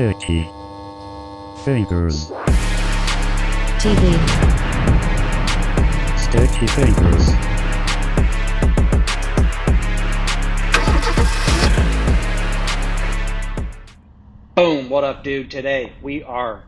Sturdy Fingers TV Sturdy Fingers Boom, what up dude? Today we are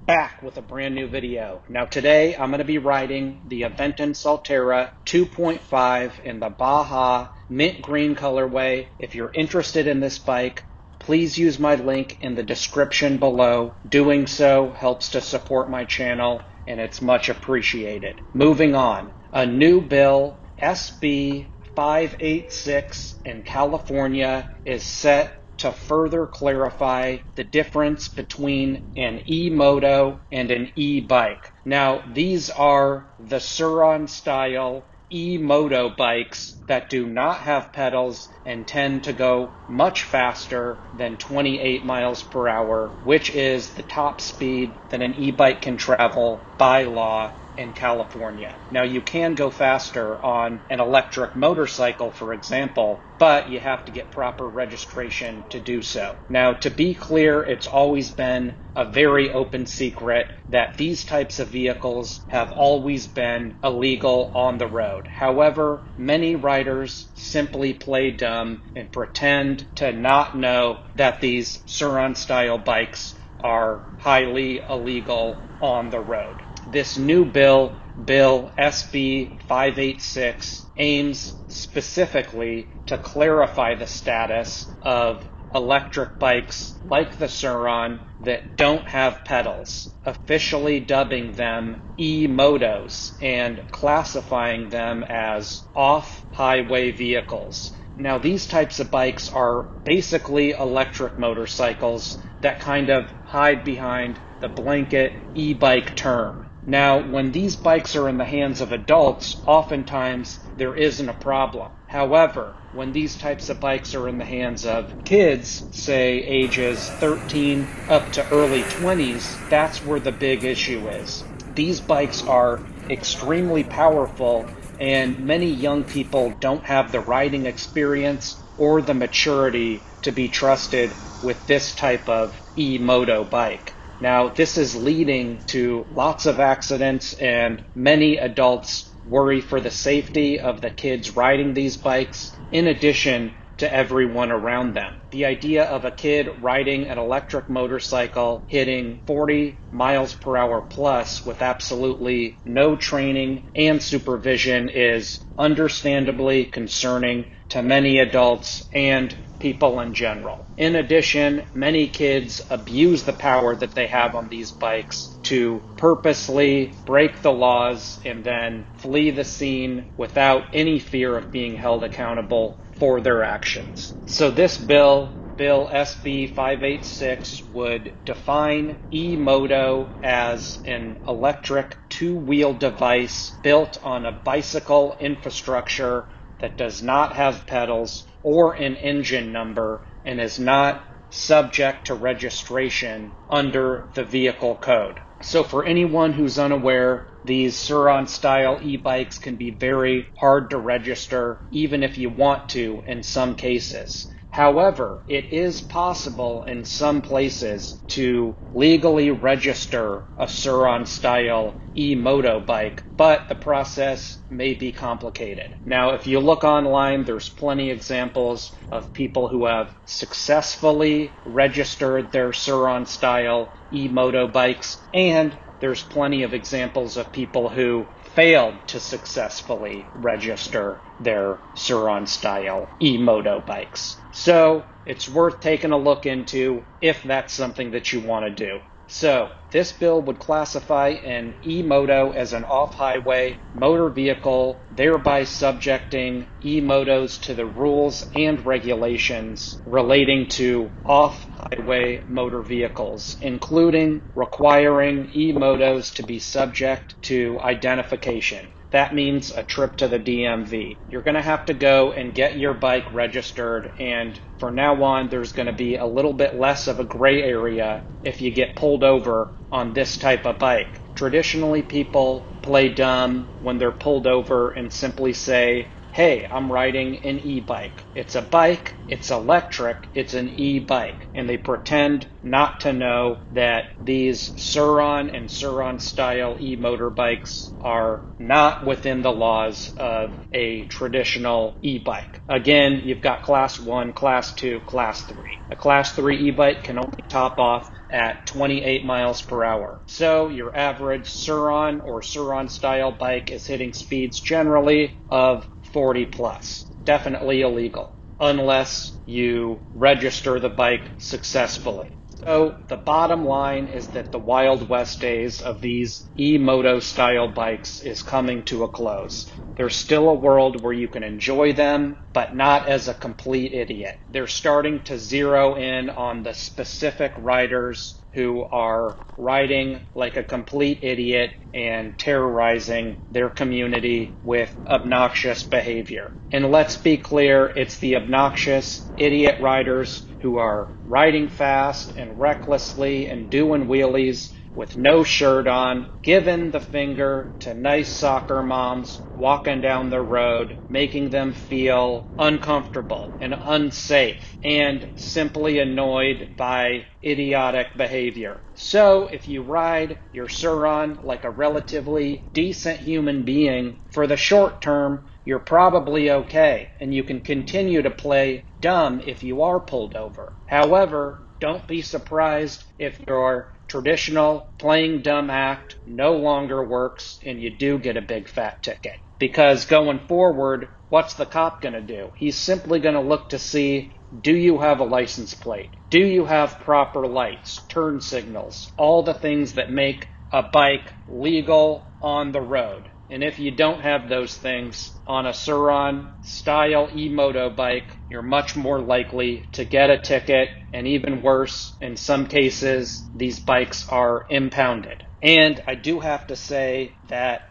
back with a brand new video. Now today I'm going to be riding the Aventon Soltera 2.5 in the Baja mint green colorway. If you're interested in this bike, please use my link in the description below. Doing so helps to support my channel and it's much appreciated. Moving on, a new bill SB 586 in California is set to further clarify the difference between an e-moto and an e-bike. Now, these are the Surron style e-moto bikes that do not have pedals and tend to go much faster than 28 miles per hour, which is the top speed that an e-bike can travel by law in California. Now you can go faster on an electric motorcycle, for example, but you have to get proper registration to do so. Now, to be clear, it's always been a very open secret that these types of vehicles have always been illegal on the road. However, many riders simply play dumb and pretend to not know that these Surron style bikes are highly illegal on the road. This new bill SB 586, aims specifically to clarify the status of electric bikes like the Surron that don't have pedals, officially dubbing them e-motos and classifying them as off-highway vehicles. Now, these types of bikes are basically electric motorcycles that kind of hide behind the blanket e-bike term. Now, when these bikes are in the hands of adults, oftentimes there isn't a problem. However, when these types of bikes are in the hands of kids, say ages 13 up to early 20s, that's where the big issue is. These bikes are extremely powerful, and many young people don't have the riding experience or the maturity to be trusted with this type of e-moto bike. Now, this is leading to lots of accidents, and many adults worry for the safety of the kids riding these bikes, in addition to everyone around them. The idea of a kid riding an electric motorcycle hitting 40 miles per hour plus with absolutely no training and supervision is understandably concerning to many adults and people in general. In addition, many kids abuse the power that they have on these bikes to purposely break the laws and then flee the scene without any fear of being held accountable for their actions. So this bill SB 586 would define e-moto as an electric two-wheel device built on a bicycle infrastructure that does not have pedals or an engine number and is not subject to registration under the vehicle code. So for anyone who's unaware, these Surron style e-bikes can be very hard to register, even if you want to in some cases. However, it is possible in some places to legally register a Surron style e-moto bike, but the process may be complicated. Now, if you look online, there's plenty of examples of people who have successfully registered their Surron style e-moto bikes, and there's plenty of examples of people who failed to successfully register their Surron style e-moto bikes. So it's worth taking a look into if that's something that you want to do. So this bill would classify an e-moto as an off-highway motor vehicle, thereby subjecting e-motos to the rules and regulations relating to off-highway motor vehicles, including requiring e-motos to be subject to identification. That means a trip to the DMV. You're going to have to go and get your bike registered, and for now on, there's going to be a little bit less of a gray area if you get pulled over on this type of bike. Traditionally, people play dumb when they're pulled over and simply say, hey, I'm riding an e-bike. It's a bike, it's electric, it's an e-bike. And they pretend not to know that these Surron and Surron style e-motorbikes are not within the laws of a traditional e-bike. Again, you've got class 1, class 2, class 3. A class 3 e-bike can only top off at 28 miles per hour. So your average Surron or Surron style bike is hitting speeds generally of 40 plus. Definitely illegal unless you register the bike successfully. So the bottom line is that the Wild West days of these e-moto style bikes is coming to a close. There's still a world where you can enjoy them, but not as a complete idiot. They're starting to zero in on the specific riders who are riding like a complete idiot and terrorizing their community with obnoxious behavior. And let's be clear, it's the obnoxious idiot riders who are riding fast and recklessly and doing wheelies with no shirt on, giving the finger to nice soccer moms walking down the road, making them feel uncomfortable and unsafe and simply annoyed by idiotic behavior. So if you ride your Surron like a relatively decent human being for the short term, you're probably okay, and you can continue to play dumb if you are pulled over. However, don't be surprised if your traditional playing dumb act no longer works and you do get a big fat ticket. Because going forward, what's the cop going to do? He's simply going to look to see, do you have a license plate? Do you have proper lights, turn signals, all the things that make a bike legal on the road? And if you don't have those things on a Surron style e-moto bike, you're much more likely to get a ticket, and even worse, in some cases, these bikes are impounded. And I do have to say that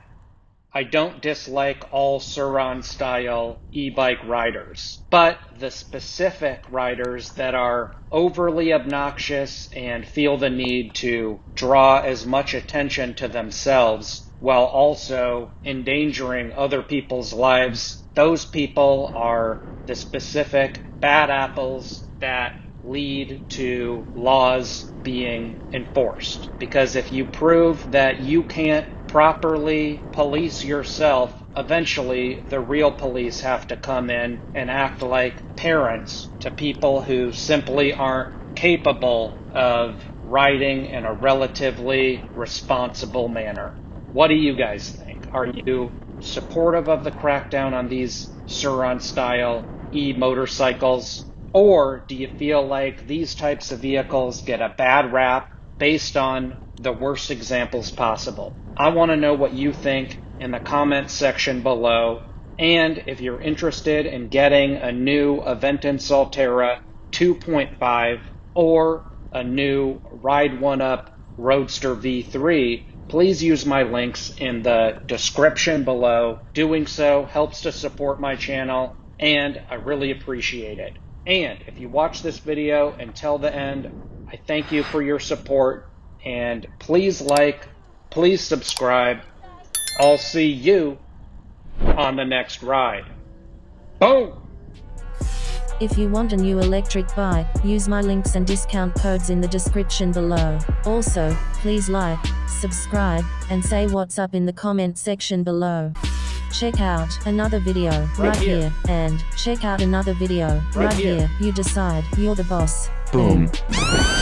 I don't dislike all Surron style e-bike riders, but the specific riders that are overly obnoxious and feel the need to draw as much attention to themselves while also endangering other people's lives, those people are the specific bad apples that lead to laws being enforced. Because if you prove that you can't properly police yourself, eventually the real police have to come in and act like parents to people who simply aren't capable of riding in a relatively responsible manner. What do you guys think? Are you supportive of the crackdown on these Surron style e-motorcycles? Or do you feel like these types of vehicles get a bad rap based on the worst examples possible? I want to know what you think in the comments section below. And if you're interested in getting a new Aventon Soltera 2.5 or a new Ride1Up Roadster V3, please use my links in the description below. Doing so helps to support my channel, and I really appreciate it. And if you watch this video until the end, I thank you for your support, and please like, please subscribe. I'll see you on the next ride. Boom! If you want a new electric bike, use my links and discount codes in the description below. Also, please like, subscribe, and say what's up in the comment section below. Check out another video right here, and check out another video right here. You decide, you're the boss. Boom. Boom.